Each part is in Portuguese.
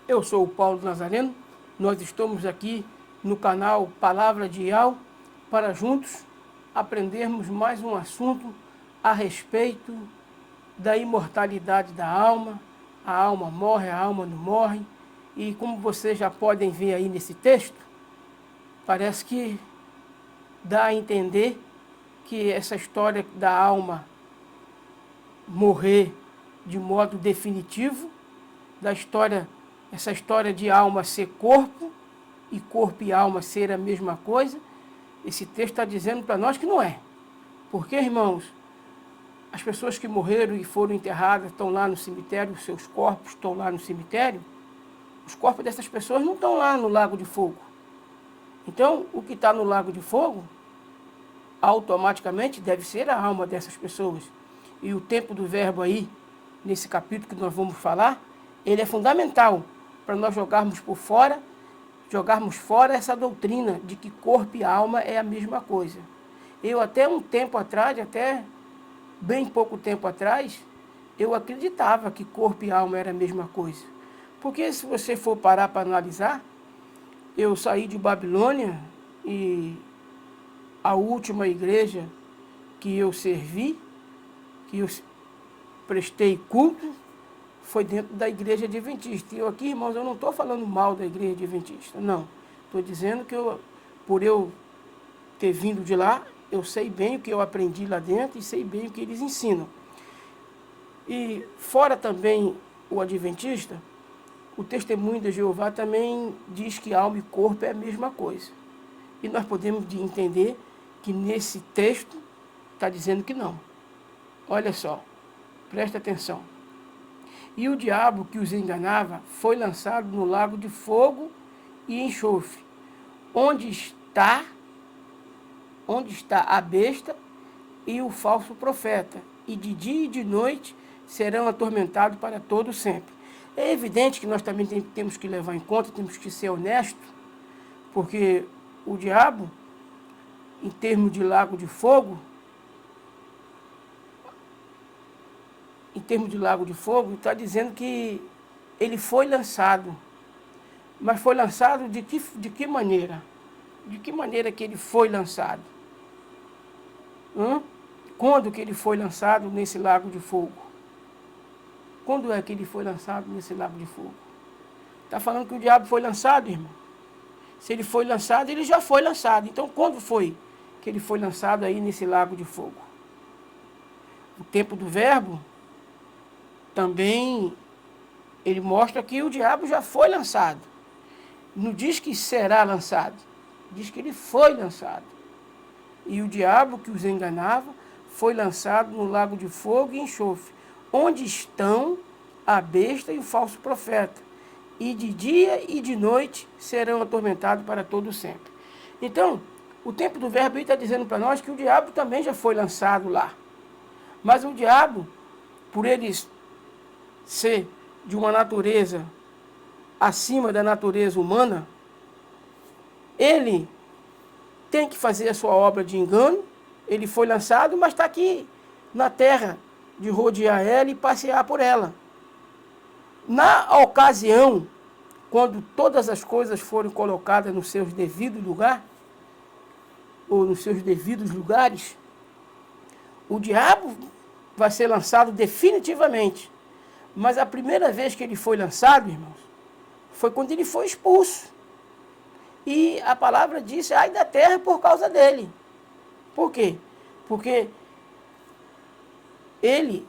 Eu sou o Paulo Nazareno, nós estamos aqui no canal Palavra de Iau para juntos aprendermos mais um assunto a respeito da imortalidade da alma. A alma morre, a alma não morre. E como vocês já podem ver aí nesse texto, parece que dá a entender que essa história da alma morrer de modo definitivo, essa história de alma ser corpo e alma ser a mesma coisa, esse texto está dizendo para nós que não é. Porque, irmãos, as pessoas que morreram e foram enterradas estão lá no cemitério, os seus corpos estão lá no cemitério, os corpos dessas pessoas não estão lá no lago de fogo. Então, o que está no lago de fogo, automaticamente deve ser a alma dessas pessoas. E o tempo do verbo aí, nesse capítulo que nós vamos falar, ele é fundamental para nós jogarmos fora essa doutrina de que corpo e alma é a mesma coisa. Eu até um tempo atrás, até bem pouco tempo atrás, eu acreditava que corpo e alma era a mesma coisa. Porque se você for parar para analisar, eu saí de Babilônia e a última igreja que eu servi, que eu prestei culto, foi dentro da igreja adventista. E eu aqui, irmãos, eu não estou falando mal da igreja adventista, não. Estou dizendo que por eu ter vindo de lá, eu sei bem o que eu aprendi lá dentro e sei bem o que eles ensinam. E fora também o adventista, o testemunho de Jeová também diz que alma e corpo é a mesma coisa. E nós podemos entender que nesse texto está dizendo que não. Olha só, presta atenção. E o diabo que os enganava foi lançado no lago de fogo e enxofre, onde está a besta e o falso profeta, e de dia e de noite serão atormentados para todo sempre. É evidente que nós também temos que levar em conta, temos que ser honestos, porque o diabo, em termos de lago de fogo, está dizendo que ele foi lançado. Mas foi lançado de que maneira? De que maneira que ele foi lançado? Quando que ele foi lançado nesse lago de fogo? Quando é que ele foi lançado nesse lago de fogo? Está falando que o diabo foi lançado, irmão? Se ele foi lançado, ele já foi lançado. Então, quando foi que ele foi lançado aí nesse lago de fogo? O tempo do verbo também ele mostra que o diabo já foi lançado. Não diz que será lançado, diz que ele foi lançado. E o diabo que os enganava foi lançado no lago de fogo e enxofre, onde estão a besta e o falso profeta. E de dia e de noite serão atormentados para todo sempre. Então, o tempo do verbo aí está dizendo para nós que o diabo também já foi lançado lá. Mas o diabo, por eles ser de uma natureza acima da natureza humana, ele tem que fazer a sua obra de engano. Ele foi lançado, mas está aqui na terra de rodear ela e passear por ela. Na ocasião, quando todas as coisas forem colocadas no seu devido lugar, ou nos seus devidos lugares, o diabo vai ser lançado definitivamente. Mas a primeira vez que ele foi lançado, irmãos, foi quando ele foi expulso. E a palavra disse, ai da terra por causa dele. Por quê? Porque ele,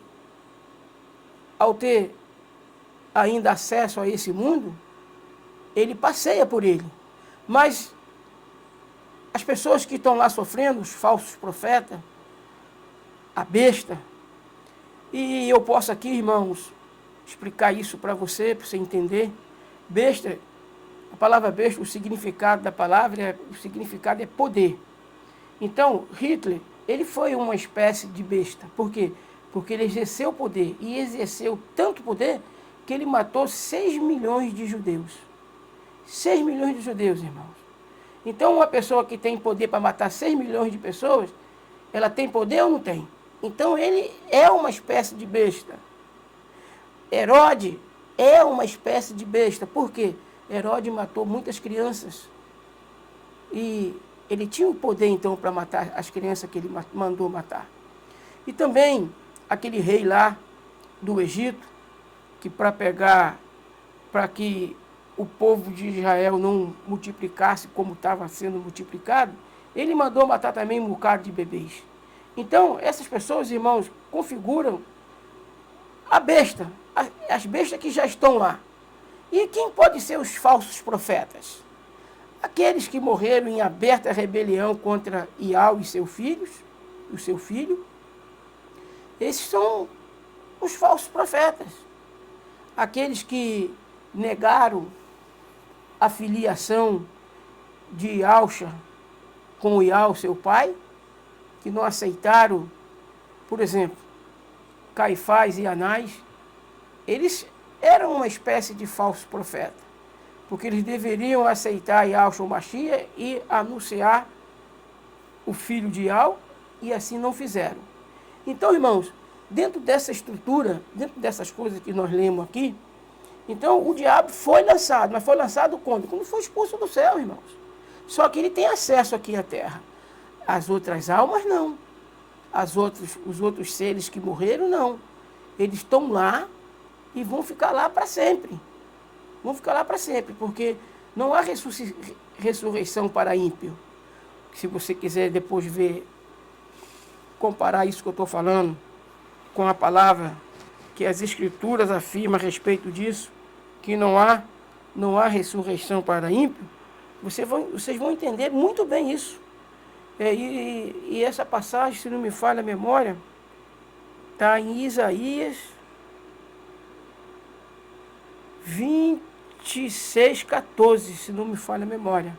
ao ter ainda acesso a esse mundo, ele passeia por ele. Mas as pessoas que estão lá sofrendo, os falsos profetas, a besta, e eu posso aqui, irmãos, explicar isso para você entender. Besta, a palavra besta, o significado da palavra, o significado é poder. Então, Hitler, ele foi uma espécie de besta. Por quê? Porque ele exerceu poder, e exerceu tanto poder, que ele matou 6 milhões de judeus. 6 milhões de judeus, irmãos. Então, uma pessoa que tem poder para matar 6 milhões de pessoas, ela tem poder ou não tem? Então, ele é uma espécie de besta. Herodes é uma espécie de besta. Por quê? Herodes matou muitas crianças. E ele tinha o poder, então, para matar as crianças que ele mandou matar. E também aquele rei lá do Egito, que para que o povo de Israel não multiplicasse como estava sendo multiplicado, ele mandou matar também um bocado de bebês. Então, essas pessoas, irmãos, configuram a besta, as bestas que já estão lá. E quem pode ser os falsos profetas? Aqueles que morreram em aberta rebelião contra Iau e seus filhos, o seu filho. Esses são os falsos profetas. Aqueles que negaram a filiação de Iauxa com Iau, seu pai, que não aceitaram, por exemplo, Caifás e Anás, eles eram uma espécie de falso profeta, porque eles deveriam aceitar Yahshua Mashiach e anunciar o filho de Iau, e assim não fizeram. Então, irmãos, dentro dessa estrutura, dentro dessas coisas que nós lemos aqui, então o diabo foi lançado, mas foi lançado quando? Quando foi expulso do céu, irmãos. Só que ele tem acesso aqui à terra. As outras almas, não. Os outros seres que morreram, não. Eles estão lá e vão ficar lá para sempre. Vão ficar lá para sempre, porque não há ressurreição para ímpio. Se você quiser depois ver, comparar isso que eu estou falando com a palavra que as Escrituras afirmam a respeito disso, que não há ressurreição para ímpio, vocês vão entender muito bem isso. E essa passagem, se não me falha a memória, está em Isaías 26:14, se não me falha a memória.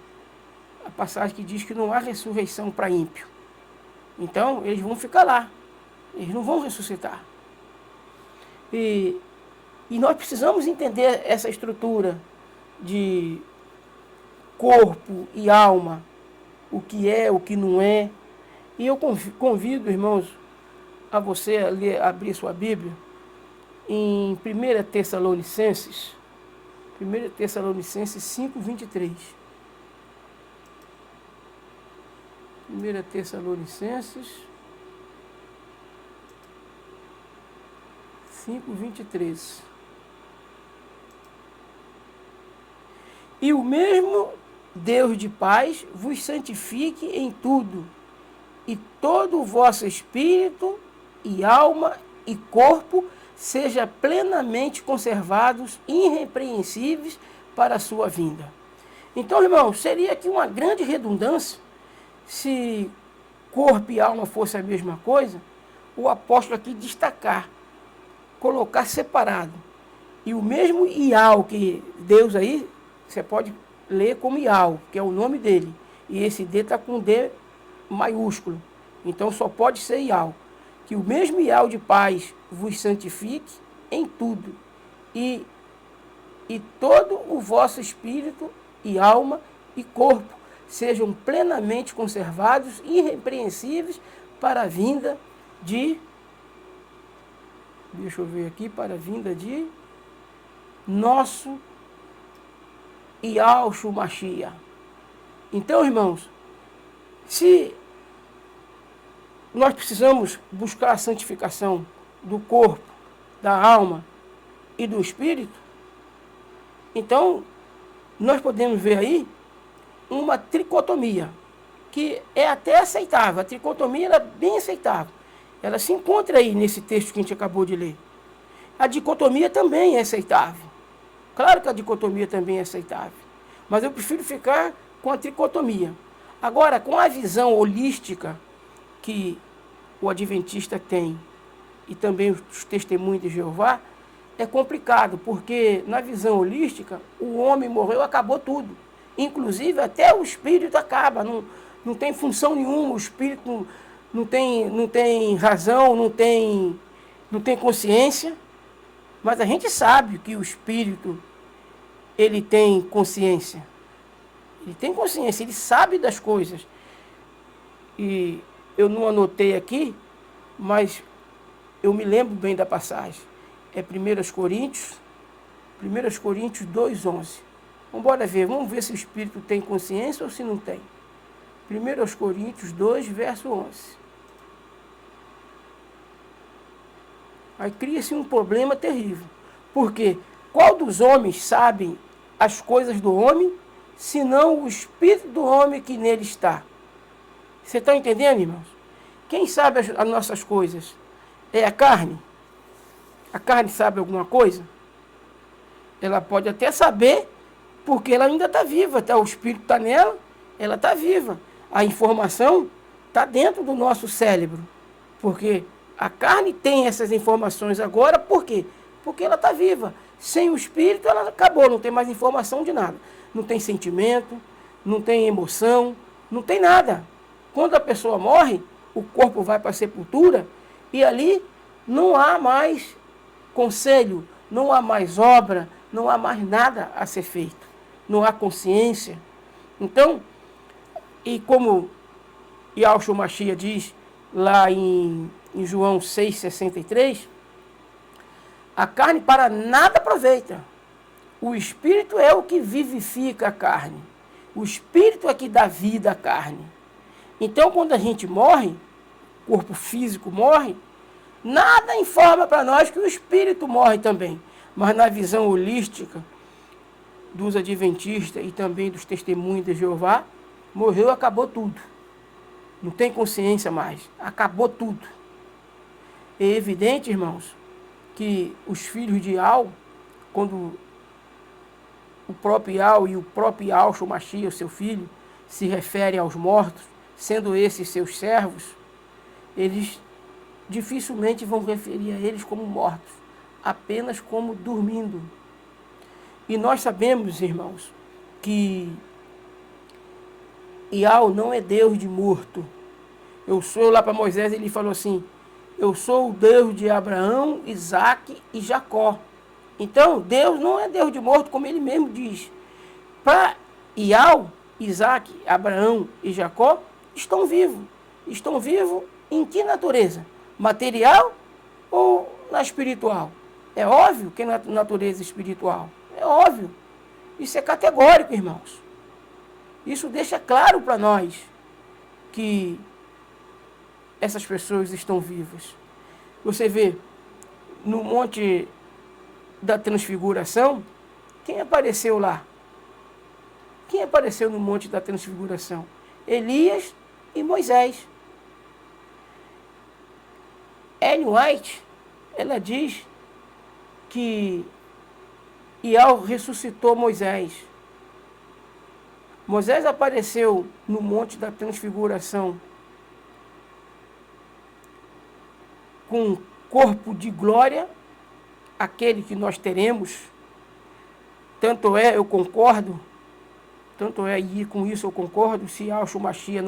A passagem que diz que não há ressurreição para ímpio. Então, eles vão ficar lá. Eles não vão ressuscitar. E nós precisamos entender essa estrutura de corpo e alma, o que é, o que não é. E eu convido, irmãos, a você a abrir sua Bíblia em 1 Tessalonicenses 5:23. 1 Tessalonicenses 5:23. E o mesmo Deus de paz vos santifique em tudo, e todo o vosso espírito e alma e corpo seja plenamente conservados, irrepreensíveis para a sua vinda. Então, irmão, seria aqui uma grande redundância se corpo e alma fosse a mesma coisa, o apóstolo aqui destacar, colocar separado. E o mesmo Iau que Deus aí, você pode ler como Iau, que é o nome dele. E esse D está com D maiúsculo. Então só pode ser Iau. Que o mesmo Iau de paz vos santifique em tudo. E todo o vosso espírito e alma e corpo sejam plenamente conservados, irrepreensíveis para a vinda de... Deixa eu ver aqui, para a vinda de nosso Yahshua Mashiach. Então, irmãos, se nós precisamos buscar a santificação do corpo, da alma e do espírito, então nós podemos ver aí uma tricotomia, que é até aceitável. A tricotomia ela é bem aceitável. Ela se encontra aí nesse texto que a gente acabou de ler. A dicotomia também é aceitável. Claro que a dicotomia também é aceitável. Mas eu prefiro ficar com a tricotomia. Agora, com a visão holística que o adventista tem, e também os testemunhos de Jeová, é complicado, porque na visão holística, o homem morreu, acabou tudo. Inclusive, até o espírito acaba, não tem função nenhuma, o espírito não tem razão, não tem consciência. Mas a gente sabe que o espírito, ele tem consciência. Ele tem consciência, ele sabe das coisas. E eu não anotei aqui, mas eu me lembro bem da passagem. É 1 Coríntios, 1 Coríntios 2:11. Vamos ver se o Espírito tem consciência ou se não tem. 1 Coríntios 2, verso 11. Aí cria-se um problema terrível. Porque qual dos homens sabe as coisas do homem, senão o Espírito do homem que nele está? Você está entendendo, irmãos? Quem sabe as nossas coisas? É a carne? A carne sabe alguma coisa? Ela pode até saber, porque ela ainda está viva. O Espírito está nela, ela está viva. A informação está dentro do nosso cérebro. Porque a carne tem essas informações agora, por quê? Porque ela está viva. Sem o Espírito, ela acabou, não tem mais informação de nada. Não tem sentimento, não tem emoção, não tem nada. Quando a pessoa morre, o corpo vai para a sepultura e ali não há mais conselho, não há mais obra, não há mais nada a ser feito. Não há consciência. Então, e como Yahshua Mashiach diz lá em João 6,63, a carne para nada aproveita. O Espírito é o que vivifica a carne. O Espírito é que dá vida à carne. Então, quando a gente morre, o corpo físico morre, nada informa para nós que o Espírito morre também. Mas na visão holística dos adventistas e também dos testemunhos de Jeová, morreu, acabou tudo. Não tem consciência mais. Acabou tudo. É evidente, irmãos, que os filhos de Al, quando o próprio Al e o próprio Yahshua Mashiach, seu filho, se referem aos mortos, sendo esses seus servos, eles dificilmente vão referir a eles como mortos, apenas como dormindo. E nós sabemos, irmãos, que Yahó não é Deus de morto. Eu sou lá para Moisés, ele falou assim, eu sou o Deus de Abraão, Isaque e Jacó. Então, Deus não é Deus de morto, como ele mesmo diz. Para Yahó, Isaque, Abraão e Jacó, estão vivos. Estão vivos em que natureza? Material ou na espiritual? É óbvio que na natureza espiritual. É óbvio. Isso é categórico, irmãos. Isso deixa claro para nós que essas pessoas estão vivas. Você vê, no Monte da Transfiguração, quem apareceu lá? Quem apareceu no Monte da Transfiguração? Elias e Moisés. Ellen White, ela diz que Yahó ressuscitou Moisés. Moisés apareceu no Monte da Transfiguração com um corpo de glória, aquele que nós teremos. Tanto é, eu concordo, tanto é, e com isso eu concordo, se Yahshua Mashiach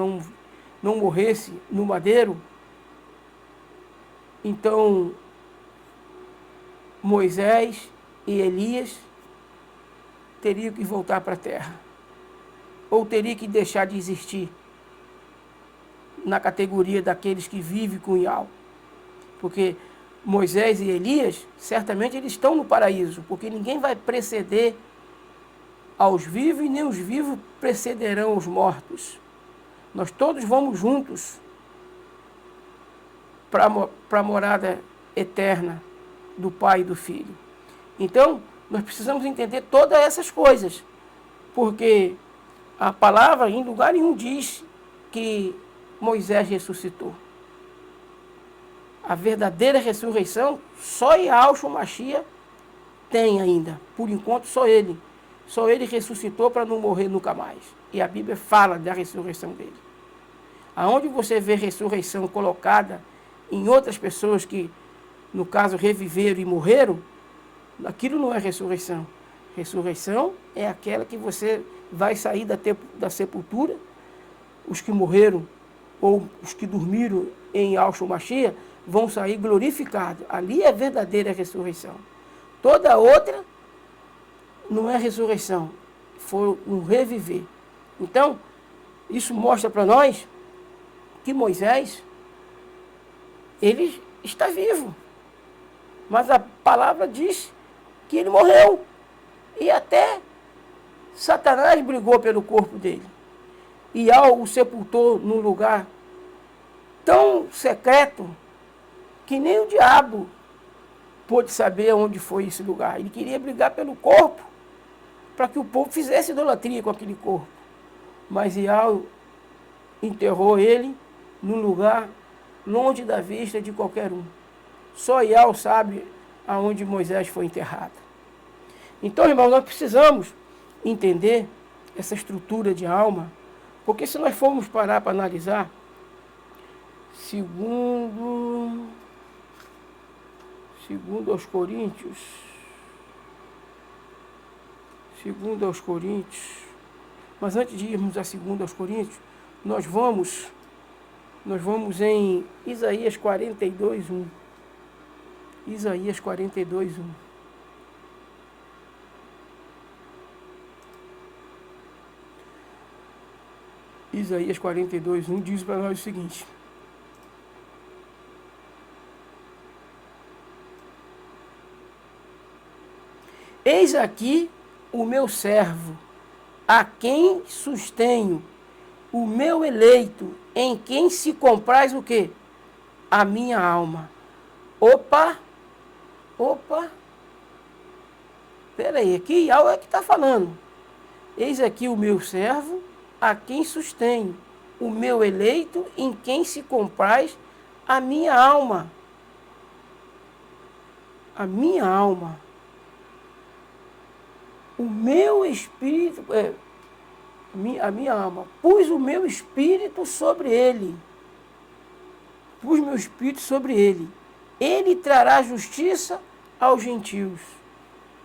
não morresse no madeiro, então Moisés e Elias teriam que voltar para a terra. Ou teria que deixar de existir na categoria daqueles que vivem com Yahó. Porque Moisés e Elias, certamente eles estão no paraíso, porque ninguém vai preceder aos vivos e nem os vivos precederão os mortos. Nós todos vamos juntos para a morada eterna do Pai e do Filho. Então, nós precisamos entender todas essas coisas, porque a palavra em lugar nenhum diz que Moisés ressuscitou. A verdadeira ressurreição, só Yahshua Mashiach tem ainda. Por enquanto, só ele. Só ele ressuscitou para não morrer nunca mais. E a Bíblia fala da ressurreição dele. Aonde você vê ressurreição colocada em outras pessoas que, no caso, reviveram e morreram, aquilo não é ressurreição. Ressurreição é aquela que você vai sair da sepultura, os que morreram ou os que dormiram em Yahshua Mashiach vão sair glorificados. Ali é a verdadeira ressurreição. Toda outra não é ressurreição, foi um reviver. Então, isso mostra para nós que Moisés, ele está vivo. Mas a palavra diz que ele morreu. Satanás brigou pelo corpo dele. E o sepultou num lugar tão secreto que nem o diabo pôde saber onde foi esse lugar. Ele queria brigar pelo corpo para que o povo fizesse idolatria com aquele corpo. Mas Iau enterrou ele num lugar longe da vista de qualquer um. Só Iau sabe aonde Moisés foi enterrado. Então, irmãos, nós precisamos entender essa estrutura de alma, porque se nós formos parar para analisar, segundo aos Coríntios, mas antes de irmos a segundo aos Coríntios, nós vamos em Isaías 42:1. Isaías 42:1. Isaías 42:1 diz para nós o seguinte: eis aqui o meu servo, a quem sustenho, o meu eleito, em quem se compraz o quê? A minha alma. Opa! Peraí, aqui Iau é que está falando. Eis aqui o meu servo, a quem sustenho, o meu eleito, em quem se compraz a minha alma. A minha alma. O meu espírito, a minha alma, pus o meu espírito sobre ele. Pus meu espírito sobre ele. Ele trará justiça aos gentios.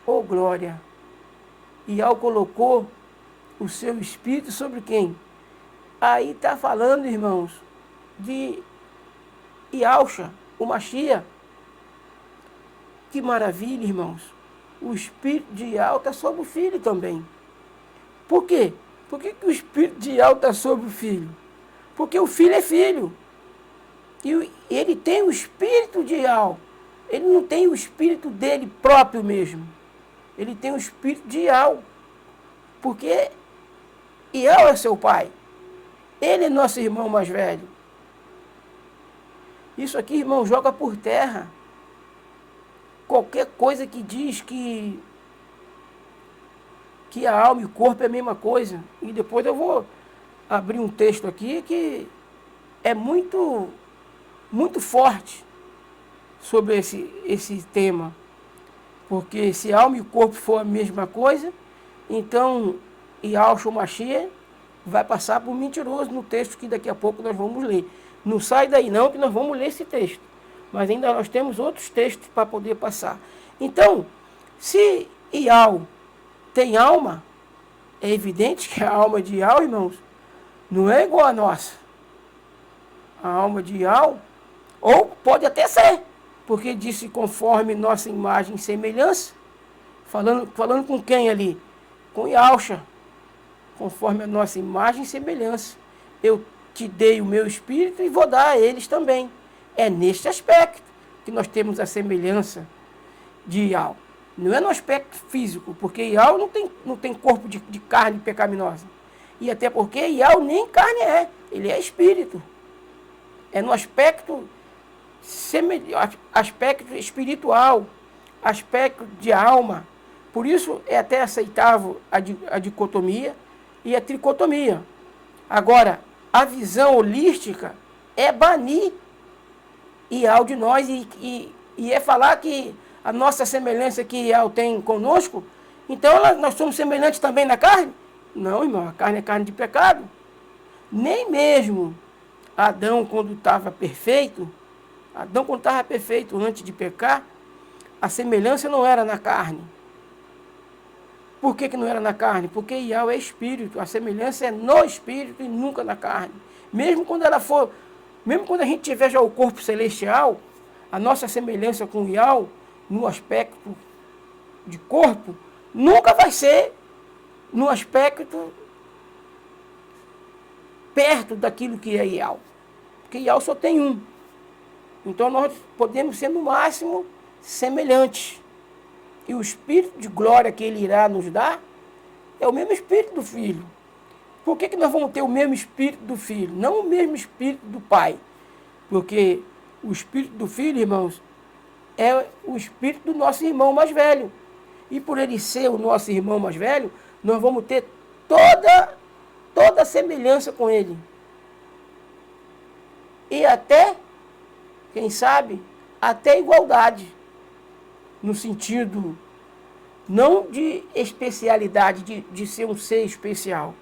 Oh, glória! Iau colocou o seu espírito sobre quem? Aí está falando, irmãos, de Iausha, o Machia. Que maravilha, irmãos. O espírito de Iau está sobre o filho também. Por quê? Por que o espírito de Iau está sobre o filho? Porque o filho é filho. E ele tem o espírito de Iau. Ele não tem o espírito dele próprio mesmo. Ele tem o espírito de Iau. Porque Iau é seu pai. Ele é nosso irmão mais velho. Isso aqui, irmão, joga por terra qualquer coisa que diz que a alma e o corpo é a mesma coisa. E depois eu vou abrir um texto aqui que é muito forte sobre esse tema. Porque se a alma e o corpo for a mesma coisa, então Iausha, o Machia, vai passar por mentiroso no texto que daqui a pouco nós vamos ler. Não sai daí não, que nós vamos ler esse texto. Mas ainda nós temos outros textos para poder passar. Então, se Iau tem alma, é evidente que a alma de Iau, irmãos, não é igual a nossa. A alma de Iau, ou pode até ser, porque disse conforme nossa imagem e semelhança, falando com quem ali? Com Iausha, conforme a nossa imagem e semelhança. Eu te dei o meu espírito e vou dar a eles também. É neste aspecto que nós temos a semelhança de Iau. Não é no aspecto físico, porque Iau não tem corpo de carne pecaminosa. E até porque Iau nem carne é, ele é espírito. É no aspecto espiritual, aspecto de alma. Por isso é até aceitável a dicotomia e a tricotomia. Agora, a visão holística é banir Iau de nós e é falar que a nossa semelhança que Iau tem conosco, então nós somos semelhantes também na carne? Não, irmão, a carne é carne de pecado. Nem mesmo Adão, quando estava perfeito, antes de pecar, a semelhança não era na carne. Por que não era na carne? Porque Iau é espírito, a semelhança é no espírito e nunca na carne. Mesmo quando a gente tiver já o corpo celestial, a nossa semelhança com Iau, no aspecto de corpo, nunca vai ser no aspecto perto daquilo que é Iau. Porque Iau só tem um. Então nós podemos ser no máximo semelhantes. E o espírito de glória que ele irá nos dar é o mesmo espírito do Filho. Por que nós vamos ter o mesmo espírito do Filho? Não o mesmo espírito do Pai. Porque o espírito do Filho, irmãos, é o espírito do nosso irmão mais velho. E por ele ser o nosso irmão mais velho, nós vamos ter toda a semelhança com ele. E até, quem sabe, até igualdade. No sentido, não de especialidade, de ser um ser especial.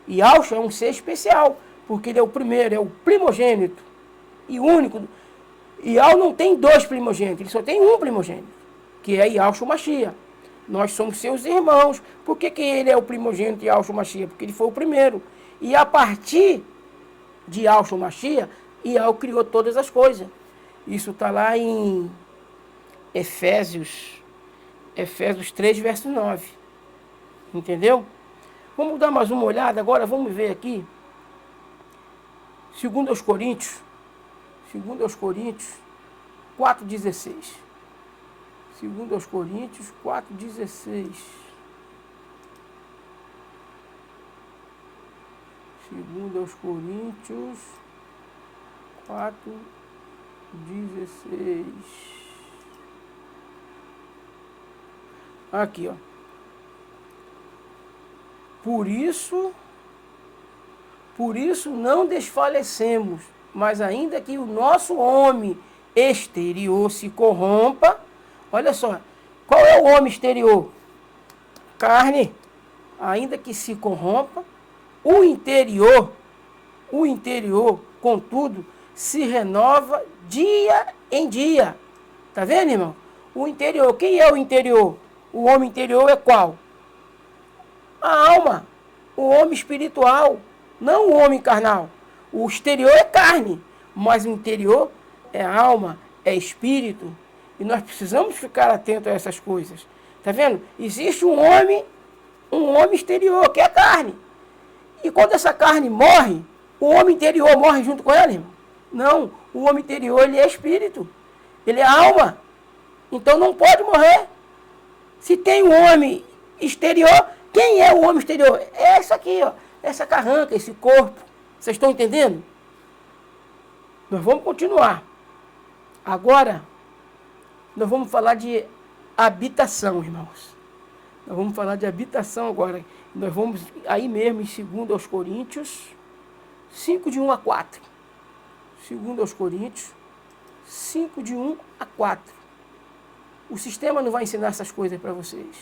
E Alcho é um ser especial, porque ele é o primeiro, é o primogênito e único. Ial não tem dois primogênitos, ele só tem um primogênito, que é Yahshua Mashiach. Nós somos seus irmãos. Por que ele é o primogênito de Yahshua Mashiach? Porque ele foi o primeiro. E a partir de Yahshua Mashiach, Ial criou todas as coisas. Isso está lá em Efésios 3, verso 9. Entendeu? Vamos dar mais uma olhada agora, vamos ver aqui. 2 Coríntios 4,16. 2 Coríntios 4,16. 2 Coríntios 4,16. Aqui, ó. Por isso não desfalecemos, mas ainda que o nosso homem exterior se corrompa, olha só, qual é o homem exterior? Carne, ainda que se corrompa, o interior, contudo, se renova dia em dia. Tá vendo, irmão? O interior, quem é o interior? O homem interior é qual? A alma, o homem espiritual, não o homem carnal. O exterior é carne, mas o interior é alma, é espírito. E nós precisamos ficar atentos a essas coisas. Tá vendo? Existe um homem exterior, que é a carne. E quando essa carne morre, o homem interior morre junto com ela, irmão? Não, o homem interior, ele é espírito. Ele é alma. Então não pode morrer. Se tem um homem exterior, quem é o homem exterior? É essa aqui, ó. Essa carranca, esse corpo. Vocês estão entendendo? Nós vamos continuar. Agora, nós vamos falar de habitação, irmãos. Nós vamos falar de habitação agora. Nós vamos aí mesmo em 2 Coríntios 5, de 1 a 4. 2 Coríntios 5, de 1 a 4. O sistema não vai ensinar essas coisas para vocês.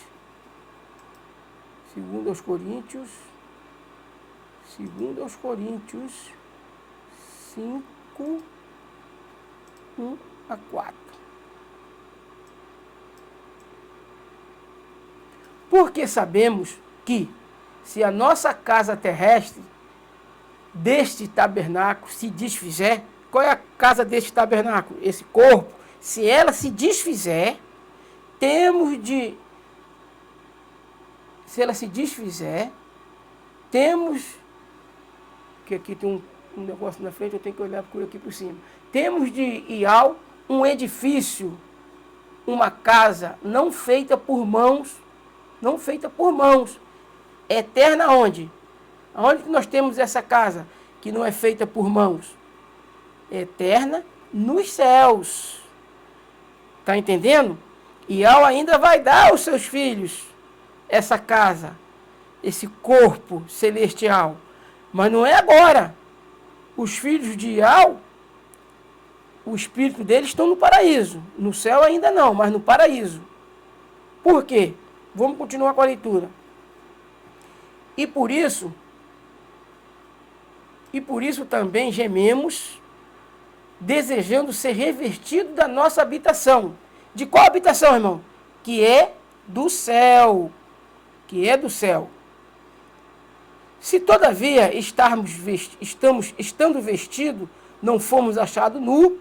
2 Coríntios 5, 1 a 4. Porque sabemos que, se a nossa casa terrestre deste tabernáculo se desfizer, qual é a casa deste tabernáculo? Esse corpo. Se ela se desfizer, que aqui tem um negócio na frente, eu tenho que olhar por aqui por cima. Temos de Ial um edifício, uma casa não feita por mãos, eterna onde? Aonde que nós temos essa casa que não é feita por mãos? Eterna nos céus. Está entendendo? Ial ainda vai dar aos seus filhos essa casa, esse corpo celestial. Mas não é agora. Os filhos de Ial, o espírito deles estão no paraíso. No céu ainda não, mas no paraíso. Por quê? Vamos continuar com a leitura. E por isso também gememos, desejando ser revestido da nossa habitação. De qual habitação, irmão? Que é do céu. Se todavia estando vestido, não fomos achados nu,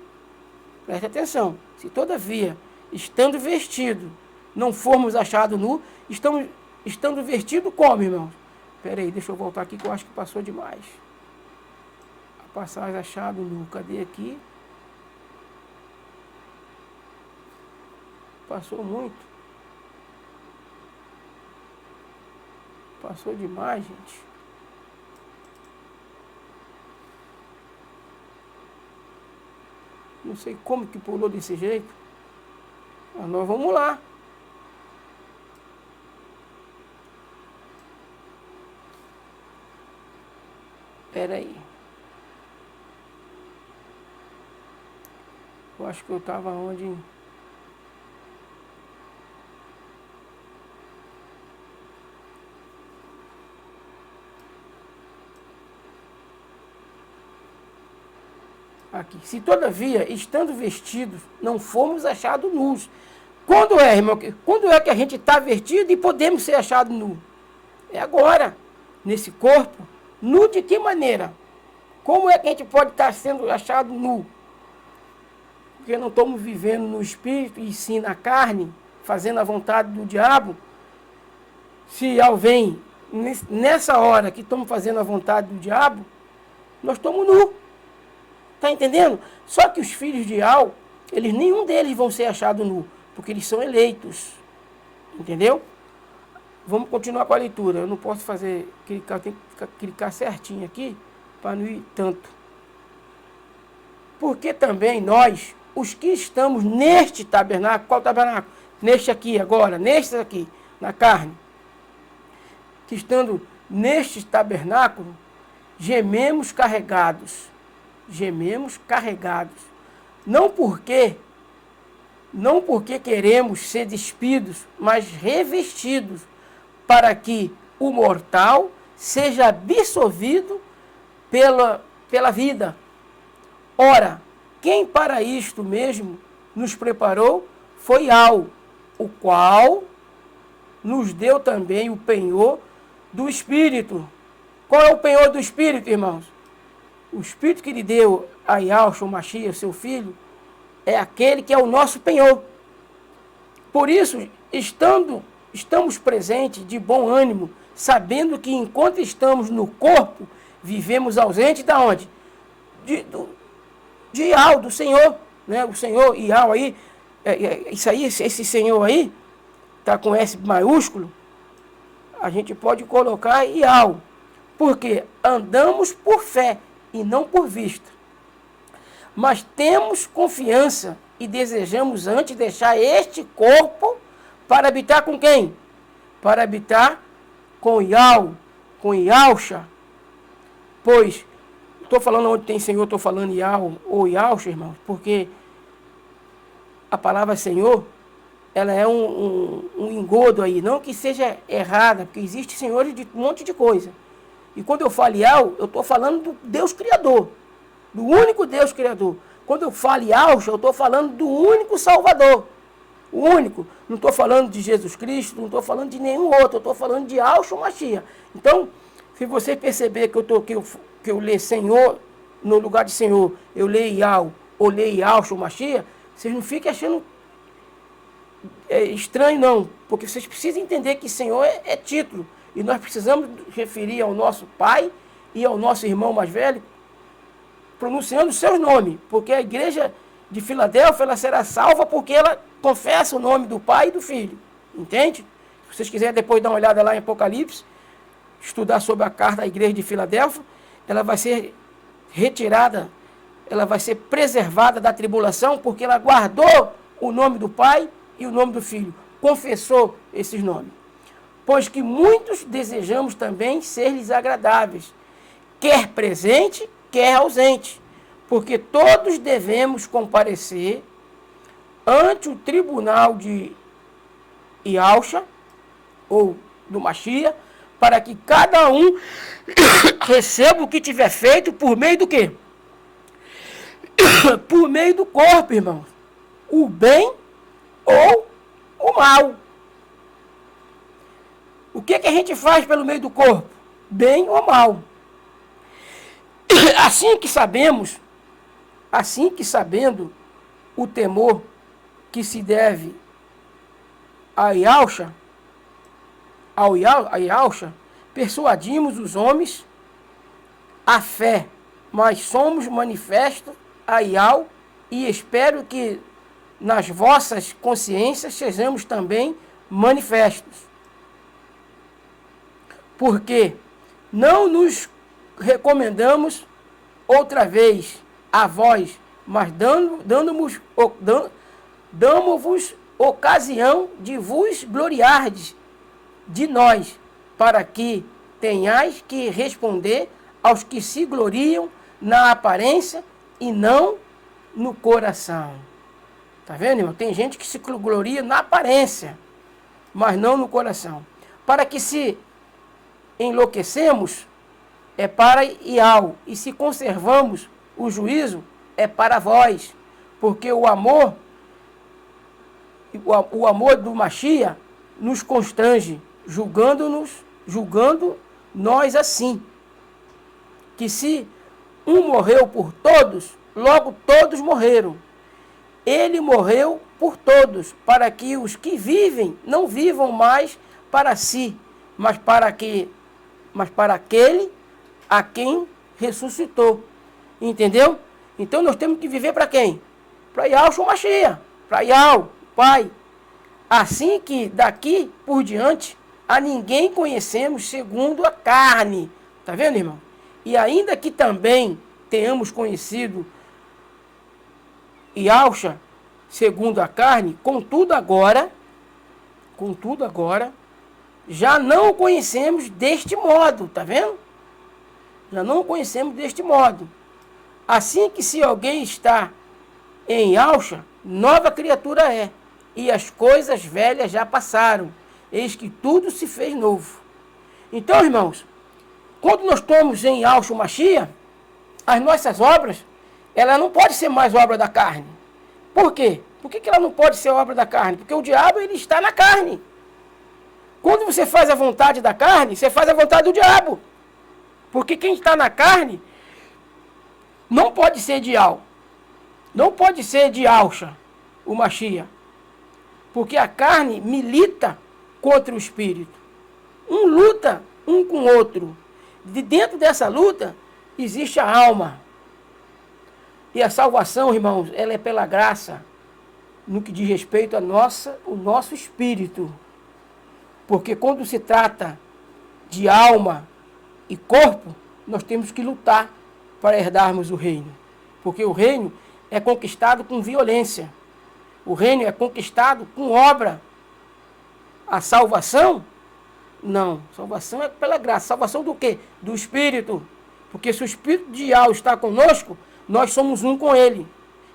preste atenção. Se todavia, estando vestido, não formos achados nu, estando vestido como, irmãos? Espera aí, deixa eu voltar aqui que eu acho que passou demais. A passagem achado nu, cadê aqui? Passou muito. Passou demais, gente. Não sei como que pulou desse jeito. Mas nós vamos lá. Espera aí. Eu acho que eu estava onde... Aqui. Se todavia, estando vestidos, não fomos achados nus. Quando é, irmão? Quando é que a gente está vestido e podemos ser achados nu? É agora, nesse corpo. Nu de que maneira? Como é que a gente pode estar sendo achado nu? Porque não estamos vivendo no espírito e sim na carne, fazendo a vontade do diabo. Se alguém, nessa hora que estamos fazendo a vontade do diabo, nós estamos nus. Está entendendo? Só que os filhos de Al, nenhum deles vão ser achados nu, porque eles são eleitos. Entendeu? Vamos continuar com a leitura. Eu não posso clicar, tem que clicar certinho aqui, para não ir tanto. Porque também nós, os que estamos neste tabernáculo, qual tabernáculo? Neste aqui agora, neste aqui, na carne. Que estando neste tabernáculo, gememos carregados. Gememos carregados. Não porque queremos ser despidos, mas revestidos, para que o mortal seja absorvido pela vida. Ora, quem para isto mesmo nos preparou foi Al, o qual nos deu também o penhor do Espírito. Qual é o penhor do Espírito, irmãos? O Espírito que lhe deu a Yahushua Mashiach, seu filho, é aquele que é o nosso penhor. Por isso, estamos presentes de bom ânimo, sabendo que enquanto estamos no corpo, vivemos ausente da onde? De Yahweh, do Senhor. Né? O Senhor, Yahweh aí, esse Senhor aí, está com S maiúsculo, a gente pode colocar Yahweh. Porque andamos por fé e não por vista. Mas temos confiança e desejamos antes deixar este corpo para habitar com quem? Para habitar com Yahweh, com Yahushua. Pois, estou falando onde tem Senhor, estou falando Yahweh ou Yahushua, irmãos, porque a palavra Senhor, ela é um engodo aí, não que seja errada, porque existe senhores de um monte de coisa. E quando eu falo Yahweh, eu estou falando do Deus Criador, do único Deus Criador. Quando eu falo Yahushua, eu estou falando do único Salvador, o único. Não estou falando de Jesus Cristo, não estou falando de nenhum outro, eu estou falando de Yahushua Mashiach. Então, se você perceber que eu leio Senhor, no lugar de Senhor, eu leio Yahweh ou leio Yahushua Mashiach, vocês não fiquem achando estranho não, porque vocês precisam entender que Senhor é título. E nós precisamos referir ao nosso pai e ao nosso irmão mais velho, pronunciando os seus nomes, porque a igreja de Filadélfia ela será salva porque ela confessa o nome do pai e do filho. Entende? Se vocês quiserem depois dar uma olhada lá em Apocalipse, estudar sobre a carta da igreja de Filadélfia, ela vai ser retirada, ela vai ser preservada da tribulação, porque ela guardou o nome do pai e o nome do filho, confessou esses nomes. Pois que muitos desejamos também ser-lhes agradáveis, quer presente, quer ausente, porque todos devemos comparecer ante o tribunal de Yahushua, ou do Mashiach, para que cada um receba o que tiver feito por meio do quê? Por meio do corpo, irmãos. O bem ou o mal. O que a gente faz pelo meio do corpo? Bem ou mal. Assim que sabendo o temor que se deve a Yahushua, persuadimos os homens a fé, mas somos manifestos a Yahweh e espero que nas vossas consciências sejamos também manifestos. Porque não nos recomendamos outra vez a vós, mas damos-vos ocasião de vos gloriardes de nós, para que tenhais que responder aos que se gloriam na aparência e não no coração. Tá vendo, irmão? Tem gente que se gloria na aparência, mas não no coração. Para que se enlouquecemos, é para Ial, e se conservamos o juízo, é para vós. Porque o amor do Machia nos constrange, julgando nós assim, que se um morreu por todos, logo todos morreram. Ele morreu por todos, para que os que vivem não vivam mais para si, mas para aquele a quem ressuscitou. Entendeu? Então nós temos que viver para quem? Para Yahshua Mashiach, para Yahweh, Pai. Assim que daqui por diante a ninguém conhecemos segundo a carne. Tá vendo, irmão? E ainda que também tenhamos conhecido Yahshua segundo a carne, contudo agora, já não o conhecemos deste modo, tá vendo? Já não o conhecemos deste modo. Assim que se alguém está em Yahshua, nova criatura é, e as coisas velhas já passaram, eis que tudo se fez novo. Então, irmãos, quando nós estamos em Yahshua Mashiach, as nossas obras, ela não pode ser mais obra da carne. Por quê? Por que ela não pode ser obra da carne? Porque o diabo, ele está na carne. Quando você faz a vontade da carne, você faz a vontade do diabo. Porque quem está na carne não pode ser de Al. Não pode ser de Yahshua, o Mashiach. Porque a carne milita contra o espírito. Um luta um com o outro. De dentro dessa luta existe a alma. E a salvação, irmãos, ela é pela graça, no que diz respeito o nosso espírito. Porque quando se trata de alma e corpo, nós temos que lutar para herdarmos o reino. Porque o reino é conquistado com violência. O reino é conquistado com obra. A salvação, não. Salvação é pela graça. Salvação do quê? Do Espírito. Porque se o Espírito de Yahweh está conosco, nós somos um com Ele.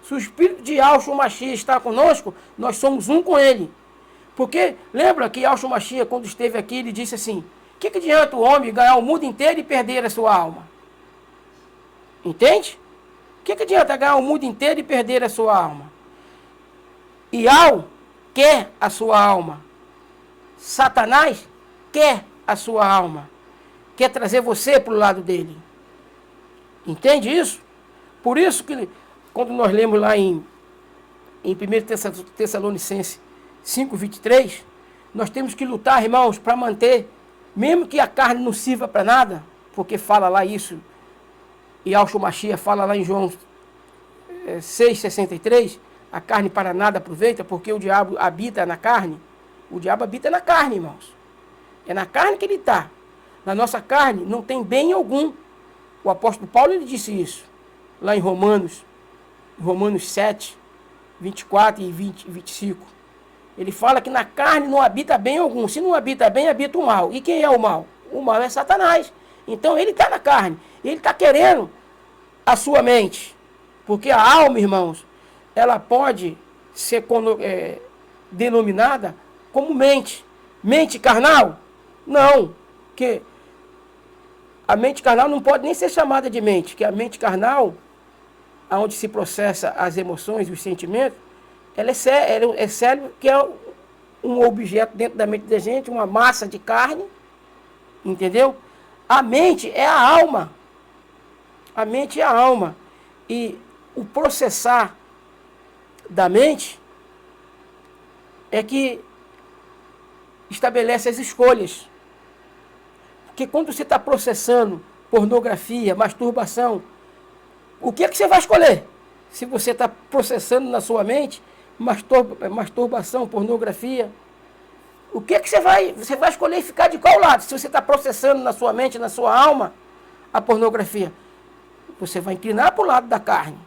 Se o Espírito de Yahshua Mashiach está conosco, nós somos um com Ele. Porque, lembra que Yahshua Mashiach, quando esteve aqui, ele disse assim, o que adianta o homem ganhar o mundo inteiro e perder a sua alma? Entende? O que adianta ganhar o mundo inteiro e perder a sua alma? Yahweh quer a sua alma. Satanás quer a sua alma. Quer trazer você para o lado dele. Entende isso? Por isso que, quando nós lemos lá em 1 Tessalonicenses 5:23, nós temos que lutar, irmãos, para manter, mesmo que a carne não sirva para nada, porque fala lá isso, e Yahshua Mashiach fala lá em João 6:63, a carne para nada aproveita, porque o diabo habita na carne. O diabo habita na carne, irmãos. É na carne que ele está. Na nossa carne não tem bem algum. O apóstolo Paulo, ele disse isso, lá em Romanos 7, 24 e 25. Ele fala que na carne não habita bem algum. Se não habita bem, habita o mal. E quem é o mal? O mal é Satanás. Então ele está na carne. Ele está querendo a sua mente. Porque a alma, irmãos, ela pode ser denominada como mente. Mente carnal? Não. Porque a mente carnal não pode nem ser chamada de mente. Que a mente carnal, onde se processa as emoções e os sentimentos, ela é cérebro, que é um objeto dentro da mente da gente, uma massa de carne, entendeu? A mente é a alma. A mente é a alma. E o processar da mente é que estabelece as escolhas. Porque quando você está processando pornografia, masturbação, o que é que você vai escolher? Se você está processando na sua mente masturbação, pornografia, O que você vai escolher ficar de qual lado? Se você está processando na sua mente, na sua alma, a pornografia, você vai inclinar para o lado da carne.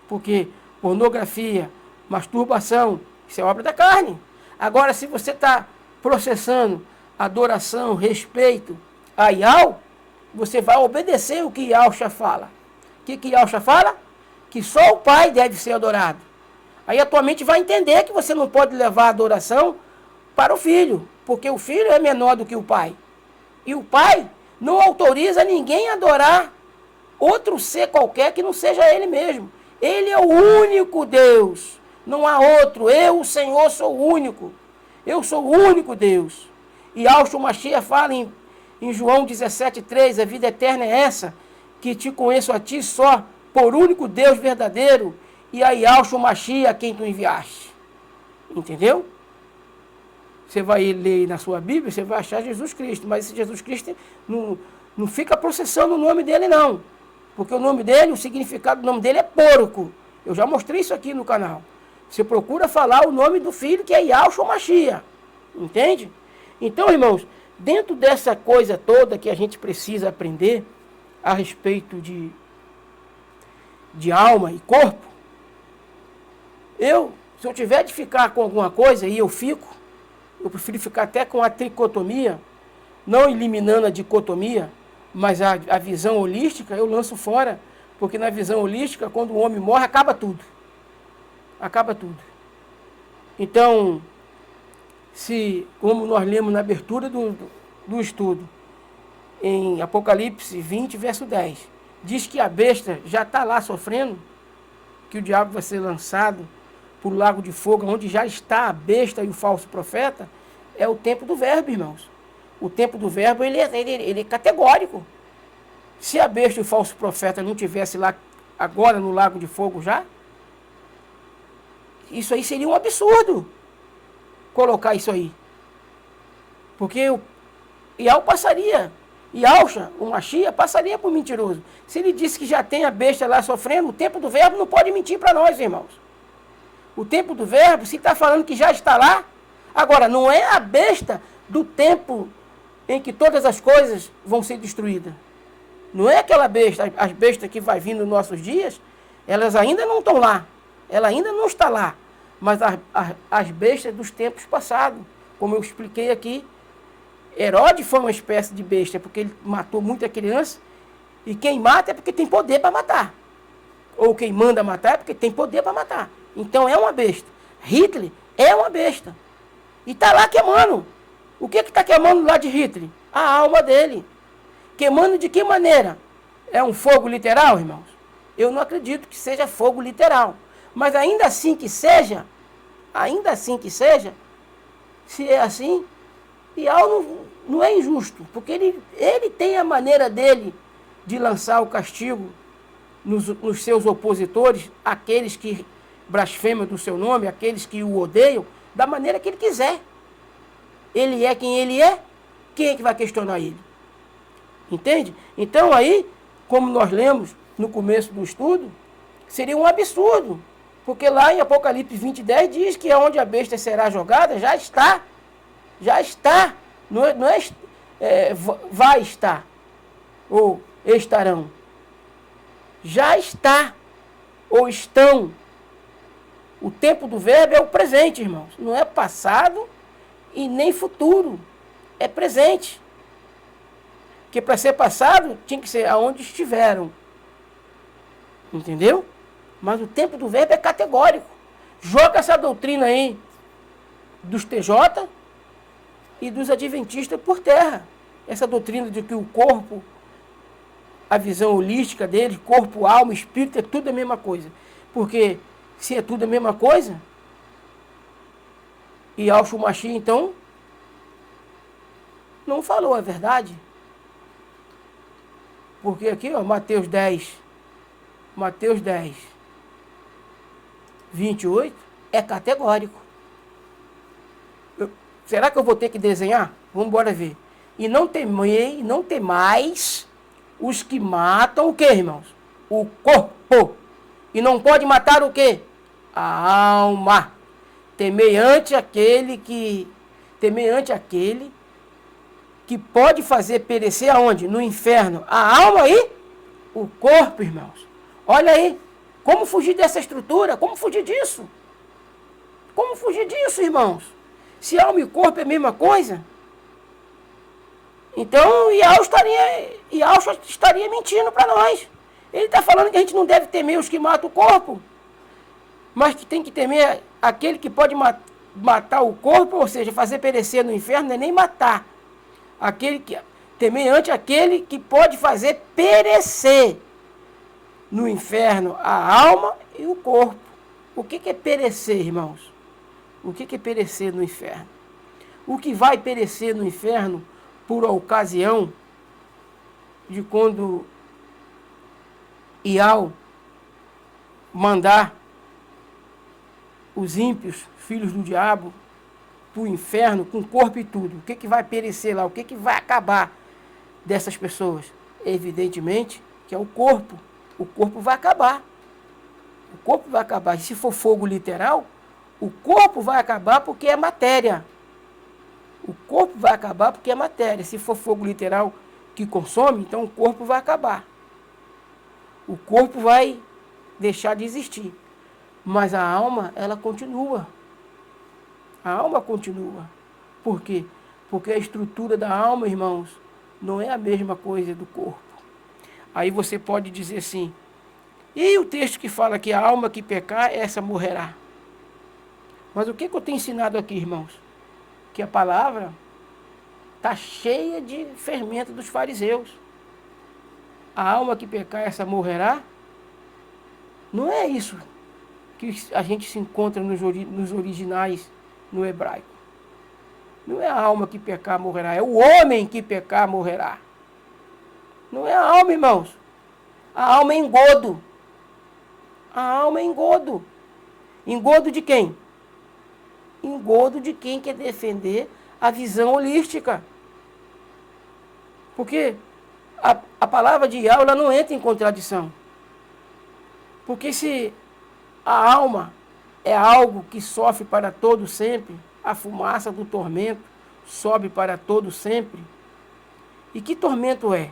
Porque pornografia, masturbação, isso é obra da carne. Agora, se você está processando adoração, respeito a Yahweh, você vai obedecer o que Yahshua fala. O que Yahshua fala? Que só o Pai deve ser adorado. Aí a tua mente vai entender que você não pode levar a adoração para o filho, porque o filho é menor do que o pai. E o pai não autoriza ninguém a adorar outro ser qualquer que não seja ele mesmo. Ele é o único Deus, não há outro. Eu, o Senhor, sou o único. Eu sou o único Deus. E Yahshua Mashiach fala em João 17,3, a vida eterna é essa, que te conheço a ti só, por único Deus verdadeiro, e a Yahshua Mashiach a quem tu enviaste. Entendeu? Você vai ler na sua Bíblia, você vai achar Jesus Cristo, mas esse Jesus Cristo não fica processando o nome dele, não. Porque o nome dele, o significado do nome dele é porco. Eu já mostrei isso aqui no canal. Você procura falar o nome do filho, que é Yahshua Mashiach. Entende? Então, irmãos, dentro dessa coisa toda que a gente precisa aprender a respeito de alma e corpo, se eu tiver de ficar com alguma coisa, e eu fico, eu prefiro ficar até com a tricotomia, não eliminando a dicotomia, mas a visão holística eu lanço fora, porque na visão holística, quando o homem morre, acaba tudo. Acaba tudo. Então, como nós lemos na abertura do estudo, em Apocalipse 20, verso 10, diz que a besta já está lá sofrendo, que o diabo vai ser lançado para o lago de fogo, onde já está a besta e o falso profeta, é o tempo do verbo, irmãos. O tempo do verbo, ele é categórico. Se a besta e o falso profeta não tivesse lá agora no lago de fogo já, isso aí seria um absurdo, colocar isso aí. Porque o Yahweh passaria, Yahshua, o Mashiach, passaria por mentiroso. Se ele disse que já tem a besta lá sofrendo, o tempo do verbo não pode mentir para nós, irmãos. O tempo do verbo, se está falando que já está lá, agora, não é a besta do tempo em que todas as coisas vão ser destruídas. Não é aquela besta, as bestas que vai vir nos nossos dias, elas ainda não estão lá. Ela ainda não está lá. Mas as bestas dos tempos passados, como eu expliquei aqui, Herodes foi uma espécie de besta, porque ele matou muita criança, e quem mata é porque tem poder para matar. Ou quem manda matar é porque tem poder para matar. Então é uma besta. Hitler é uma besta. E está lá queimando. O que está queimando lá de Hitler? A alma dele. Queimando de que maneira? É um fogo literal, irmãos? Eu não acredito que seja fogo literal. Mas ainda assim que seja, se é assim, Yahweh não é injusto. Porque ele tem a maneira dele de lançar o castigo nos seus opositores, aqueles que blasfemam do seu nome, aqueles que o odeiam, da maneira que ele quiser. Ele é quem ele é, quem é que vai questionar ele? Entende? Então aí, como nós lemos no começo do estudo, seria um absurdo. Porque lá em Apocalipse 20:10 diz que onde a besta será jogada, já está. Já está. Não é vai estar. Ou estarão. Já está. Ou estão. O tempo do verbo é o presente, irmãos. Não é passado e nem futuro. É presente. Porque para ser passado, tinha que ser aonde estiveram. Entendeu? Mas o tempo do verbo é categórico. Joga essa doutrina aí dos TJ e dos adventistas por terra. Essa doutrina de que o corpo, a visão holística deles, corpo, alma, espírito, é tudo a mesma coisa. Porque se é tudo a mesma coisa, e Yahshua Mashiach, então, não falou a verdade. Porque aqui, ó, Mateus 10, 28, é categórico. Será que eu vou ter que desenhar? Vamos embora ver. E não temais os que matam o quê, irmãos? O corpo. E não pode matar o quê? A alma. Temei ante aquele que temeante aquele que pode fazer perecer aonde? No inferno. A alma e o corpo, irmãos. Olha aí, como fugir dessa estrutura? Como fugir disso? Como fugir disso, irmãos? Se alma e corpo é a mesma coisa, então Yahshua estaria mentindo para nós. Ele está falando que a gente não deve temer os que matam o corpo, mas que tem que temer aquele que pode matar o corpo, ou seja, fazer perecer no inferno, não é nem matar. Temer aquele que pode fazer perecer no inferno a alma e o corpo. O que é perecer, irmãos? O que é perecer no inferno? O que vai perecer no inferno por ocasião de quando Iau mandar os ímpios, filhos do diabo, para o inferno com corpo e tudo. O que vai perecer lá? O que vai acabar dessas pessoas? Evidentemente que é o corpo. O corpo vai acabar. O corpo vai acabar. E se for fogo literal, o corpo vai acabar porque é matéria. O corpo vai acabar porque é matéria. Se for fogo literal que consome, então o corpo vai acabar. O corpo vai deixar de existir. Mas a alma, ela continua. A alma continua. Por quê? Porque a estrutura da alma, irmãos, não é a mesma coisa do corpo. Aí você pode dizer assim, e o texto que fala que a alma que pecar, essa morrerá. Mas o que eu tenho ensinado aqui, irmãos? Que a palavra está cheia de fermento dos fariseus. A alma que pecar, essa morrerá. Não é isso que a gente se encontra nos originais no hebraico. Não é a alma que pecar morrerá, é o homem que pecar morrerá. Não é a alma, irmãos. A alma é engodo. A alma é engodo. Engodo de quem? Engodo de quem quer defender a visão holística. Porque a palavra de Yahweh, ela não entra em contradição. Porque se a alma é algo que sofre para todo sempre, a fumaça do tormento sobe para todo sempre. E que tormento é?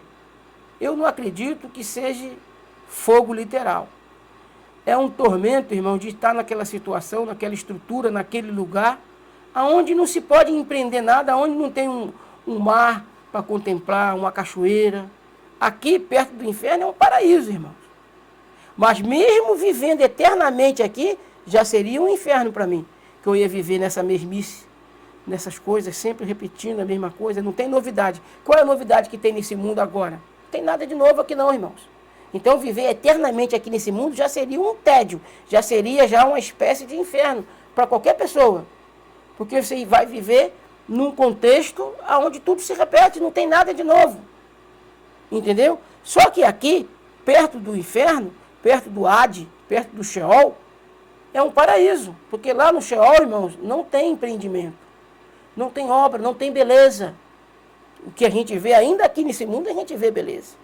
Eu não acredito que seja fogo literal. É um tormento, irmão, de estar naquela situação, naquela estrutura, naquele lugar, aonde não se pode empreender nada, aonde não tem um mar para contemplar, uma cachoeira. Aqui, perto do inferno, é um paraíso, irmãos. Mas mesmo vivendo eternamente aqui, já seria um inferno para mim, que eu ia viver nessa mesmice, nessas coisas, sempre repetindo a mesma coisa, não tem novidade. Qual é a novidade que tem nesse mundo agora? Não tem nada de novo aqui não, irmãos. Então viver eternamente aqui nesse mundo já seria um tédio, já seria uma espécie de inferno para qualquer pessoa. Porque você vai viver num contexto onde tudo se repete, não tem nada de novo. Entendeu? Só que aqui, perto do inferno, perto do Hades, perto do Sheol, é um paraíso. Porque lá no Sheol, irmãos, não tem empreendimento, não tem obra, não tem beleza. O que a gente vê ainda aqui nesse mundo, a gente vê beleza.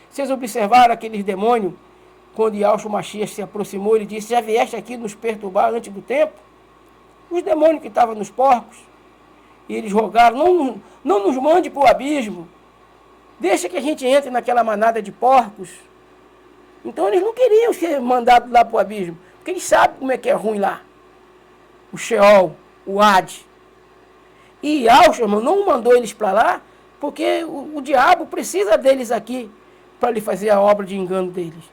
Vocês observaram aqueles demônios, quando Yahshua Mashiach se aproximou, ele disse, já vieste aqui nos perturbar antes do tempo? Os demônios que estavam nos porcos, e eles rogaram, não nos mande para o abismo, deixa que a gente entre naquela manada de porcos. Então eles não queriam ser mandados lá para o abismo, porque eles sabem como é que é ruim lá. O Sheol, o Hades. E Yahshua, irmão, não mandou eles para lá, porque o diabo precisa deles aqui, para lhe fazer a obra de engano deles.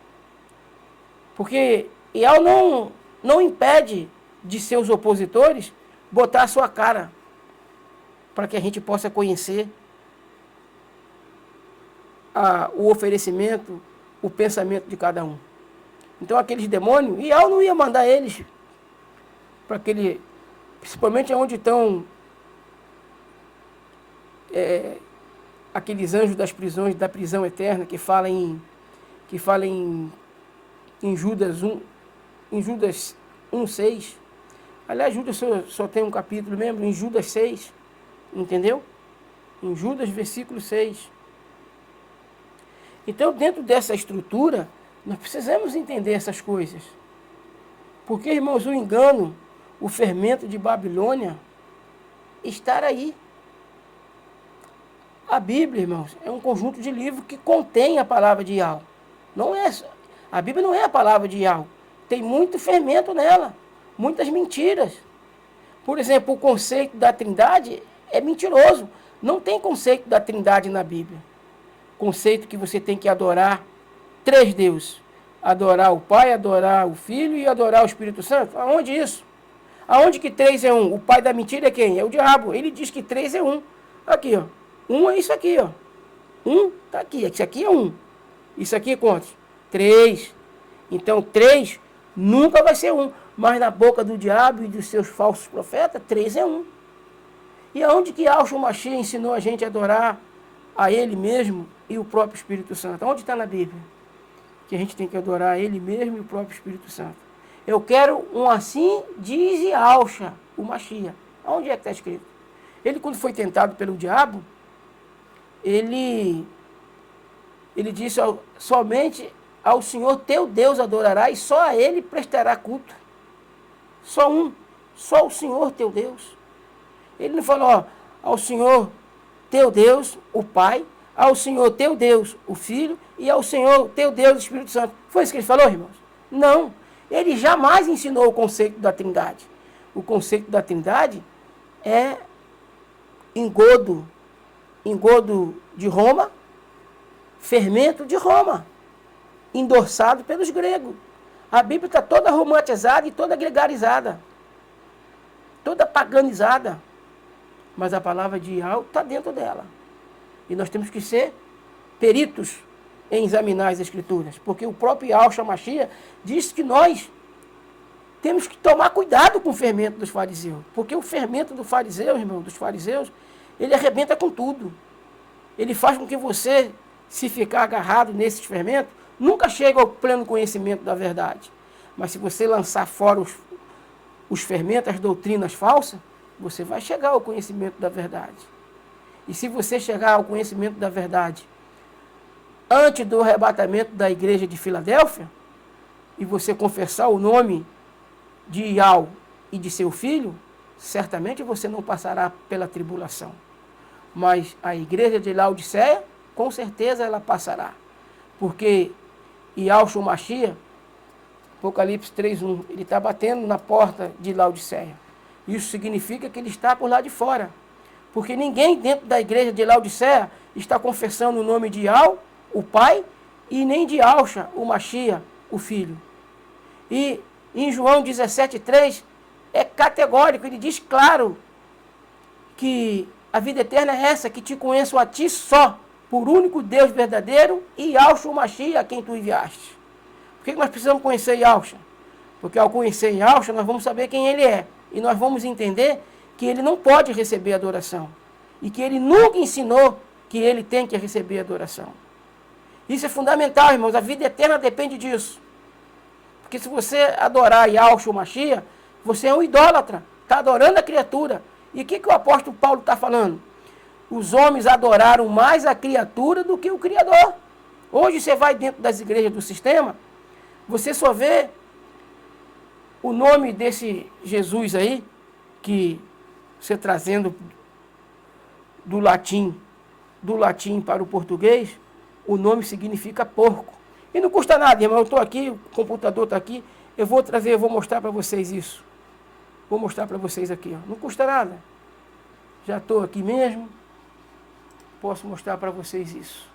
Porque Yahweh não impede de seus opositores botar a sua cara, para que a gente possa conhecer o oferecimento, o pensamento de cada um. Então aqueles demônios, Yahweh não ia mandar eles para aquele, principalmente onde estão aqueles anjos das prisões, da prisão eterna, que fala em Judas 1, em Judas 1:6. Aliás, Judas só tem um capítulo mesmo, em Judas 6, entendeu? Em Judas, versículo 6. Então, dentro dessa estrutura, nós precisamos entender essas coisas. Porque, irmãos, o engano, o fermento de Babilônia, estar aí. A Bíblia, irmãos, é um conjunto de livros que contém a palavra de Yahweh. Não é, a Bíblia não é a palavra de Yahweh. Tem muito fermento nela, muitas mentiras. Por exemplo, o conceito da Trindade é mentiroso. Não tem conceito da Trindade na Bíblia. Conceito que você tem que adorar três deuses. Adorar o Pai, adorar o Filho e adorar o Espírito Santo. Aonde isso? Aonde que três é um? O pai da mentira é quem? É o diabo. Ele diz que três é um. Aqui, ó. Um é isso aqui, ó. Um tá aqui. Isso aqui é um. Isso aqui é quantos? Três. Então, três nunca vai ser um. Mas na boca do diabo e dos seus falsos profetas, três é um. E aonde que Yahshua Mashiach ensinou a gente a adorar a Ele mesmo e o próprio Espírito Santo? Onde está na Bíblia? Que a gente tem que adorar a Ele mesmo e o próprio Espírito Santo. Eu quero um assim, diz Yahshua, o Mashiach. Onde é que está escrito? Ele, quando foi tentado pelo diabo, ele disse, somente ao Senhor teu Deus adorará e só a Ele prestará culto. Só um, só o Senhor teu Deus. Ele não falou, ó, ao Senhor teu Deus, o Pai, ao Senhor teu Deus, o Filho, e ao Senhor teu Deus, o Espírito Santo. Foi isso que ele falou, irmãos? Não. Ele jamais ensinou o conceito da Trindade. O conceito da Trindade é engodo de Roma, fermento de Roma, endossado pelos gregos. A Bíblia está toda romantizada e toda gregarizada, toda paganizada. Mas a palavra de Yahweh está dentro dela. E nós temos que ser peritos em examinar as Escrituras. Porque o próprio Yahshua Mashiach disse que nós temos que tomar cuidado com o fermento dos fariseus. Porque o fermento do fariseu, irmão, dos fariseus, ele arrebenta com tudo. Ele faz com que você, se ficar agarrado nesses fermentos, nunca chegue ao pleno conhecimento da verdade. Mas se você lançar fora os fermentos, as doutrinas falsas, você vai chegar ao conhecimento da verdade. E se você chegar ao conhecimento da verdade antes do arrebatamento da igreja de Filadélfia, e você confessar o nome de Yahweh e de seu filho, certamente você não passará pela tribulação. Mas a igreja de Laodiceia, com certeza ela passará. Porque Yahshua Mashiach, Apocalipse 3:1, ele está batendo na porta de Laodiceia. Isso significa que ele está por lá de fora. Porque ninguém dentro da igreja de Laodiceia está confessando o nome de Yahweh, o Pai, e nem de Yahshua, o Mashiach, o Filho. E em João 17:3 é categórico, ele diz claro que a vida eterna é essa, que te conheço a ti só, por único Deus verdadeiro, e Yahshua, o Mashiach, a quem tu enviaste. Por que nós precisamos conhecer Yahshua? Porque ao conhecer Yahshua, nós vamos saber quem ele é. E nós vamos entender que ele não pode receber adoração. E que ele nunca ensinou que ele tem que receber adoração. Isso é fundamental, irmãos. A vida eterna depende disso. Porque se você adorar Yahshua, o Mashiach, você é um idólatra. Está adorando a criatura. E o que o apóstolo Paulo está falando? Os homens adoraram mais a criatura do que o Criador. Hoje você vai dentro das igrejas do sistema, você só vê o nome desse Jesus aí, que você trazendo do latim para o português, o nome significa porco. E não custa nada, irmão. Eu estou aqui, o computador está aqui, eu vou mostrar para vocês isso. Vou mostrar para vocês aqui, ó. Não custa nada. Já estou aqui mesmo. Posso mostrar para vocês isso.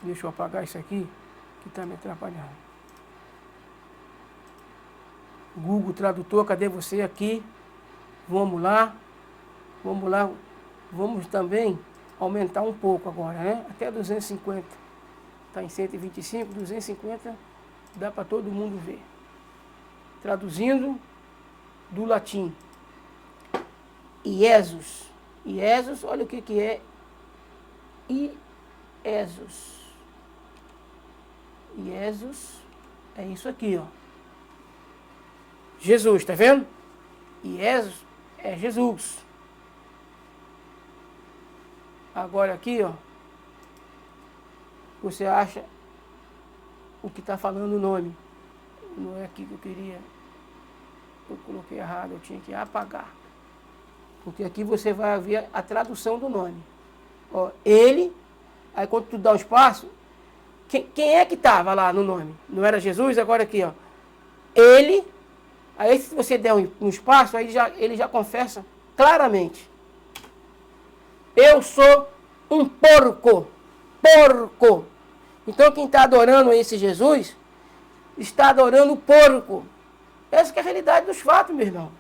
Deixa eu apagar isso aqui, que está me atrapalhando. Google Tradutor, cadê você aqui? Vamos lá. Vamos lá. Vamos também aumentar um pouco agora, né? Até 250. Está em 125, 250, dá para todo mundo ver. Traduzindo do latim. Iesus. Iesus, olha o que é Iesus. Iesus é isso aqui, ó. Jesus, tá vendo? Iesus é Jesus. Agora aqui, ó, você acha o que está falando o nome. Não é aqui que eu queria. Eu coloquei errado, eu tinha que apagar. Porque aqui você vai ver a tradução do nome. Ó, ele, aí quando tu dá um espaço, quem é que estava lá no nome? Não era Jesus? Agora aqui, ó. Ele, aí se você der um espaço, aí ele já confessa claramente. Eu sou um porco. Porco. Então quem está adorando esse Jesus, está adorando o porco. Essa que é a realidade dos fatos, meu irmão.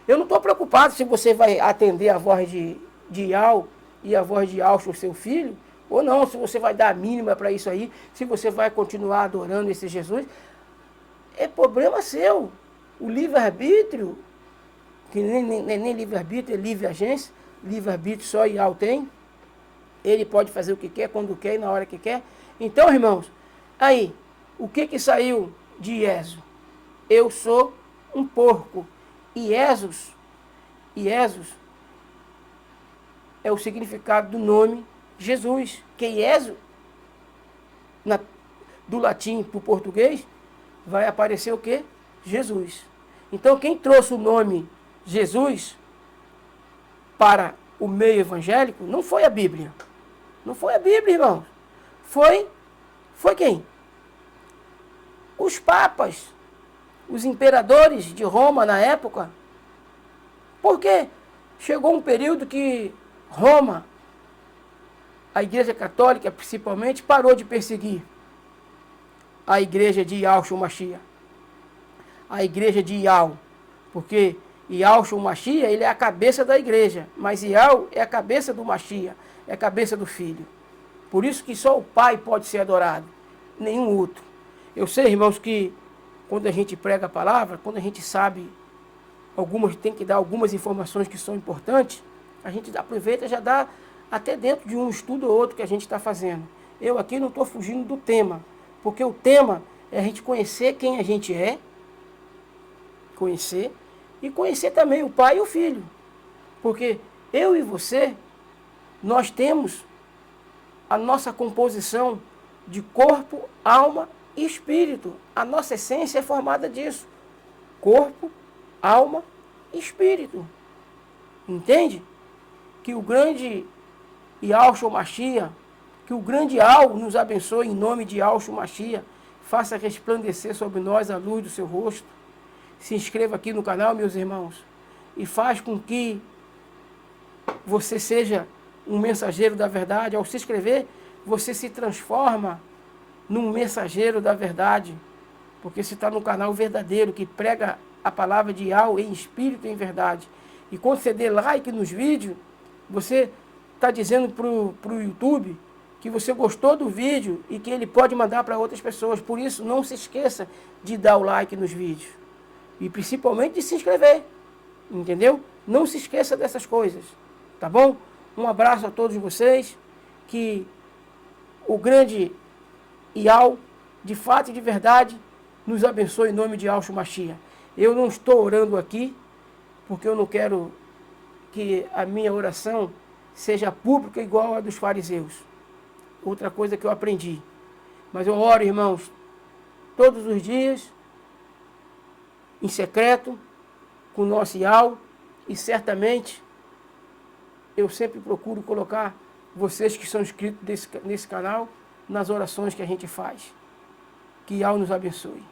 Eu não estou preocupado se você vai atender a voz de Iau e a voz de Alcho, seu filho, ou não, se você vai dar a mínima para isso aí, se você vai continuar adorando esse Jesus. É problema seu. O livre-arbítrio, que nem livre-arbítrio, é livre-agência, livre-arbítrio só Iau tem. Ele pode fazer o que quer, quando quer e na hora que quer. Então, irmãos, aí, o que saiu de Ieso? Eu sou um porco. Iesus é o significado do nome Jesus. Que Ieso, do latim para o português, vai aparecer o quê? Jesus. Então, quem trouxe o nome Jesus para o meio evangélico não foi a Bíblia. Não foi a Bíblia, irmão. Foi quem? Os papas, os imperadores de Roma na época. Porque chegou um período que Roma, a Igreja Católica principalmente, parou de perseguir a igreja de Yahshua Mashiach. A igreja de Iau. Porque Yahshua Mashiach, ele é a cabeça da igreja. Mas Iau é a cabeça do Mashiach. É a cabeça do filho. Por isso que só o Pai pode ser adorado. Nenhum outro. Eu sei, irmãos, que quando a gente prega a palavra, quando a gente sabe, tem que dar algumas informações que são importantes, a gente aproveita e já dá até dentro de um estudo ou outro que a gente está fazendo. Eu aqui não estou fugindo do tema, porque o tema é a gente conhecer quem a gente é, conhecer, e conhecer também o Pai e o Filho. Porque eu e você, nós temos a nossa composição de corpo, alma e espírito. A nossa essência é formada disso. Corpo, alma e espírito. Entende? Que o grande Yahshua Mashiach, que o grande Al nos abençoe em nome de Yahshua Mashiach, faça resplandecer sobre nós a luz do seu rosto. Se inscreva aqui no canal, meus irmãos, e faz com que você seja um mensageiro da verdade. Ao se inscrever, você se transforma num mensageiro da verdade, porque você está no canal verdadeiro, que prega a palavra de Yahweh em espírito e em verdade. E quando você dê like nos vídeos, você está dizendo para o YouTube que você gostou do vídeo e que ele pode mandar para outras pessoas. Por isso, não se esqueça de dar o like nos vídeos. E principalmente de se inscrever. Entendeu? Não se esqueça dessas coisas. Tá bom? Um abraço a todos vocês. Que o grande Iau, de fato e de verdade, nos abençoe em nome de Yahshua Mashiach. Eu não estou orando aqui, porque eu não quero que a minha oração seja pública igual a dos fariseus. Outra coisa que eu aprendi. Mas eu oro, irmãos, todos os dias, em secreto, com o nosso Iau, e certamente eu sempre procuro colocar vocês que são inscritos nesse canal nas orações que a gente faz. Que Iau nos abençoe.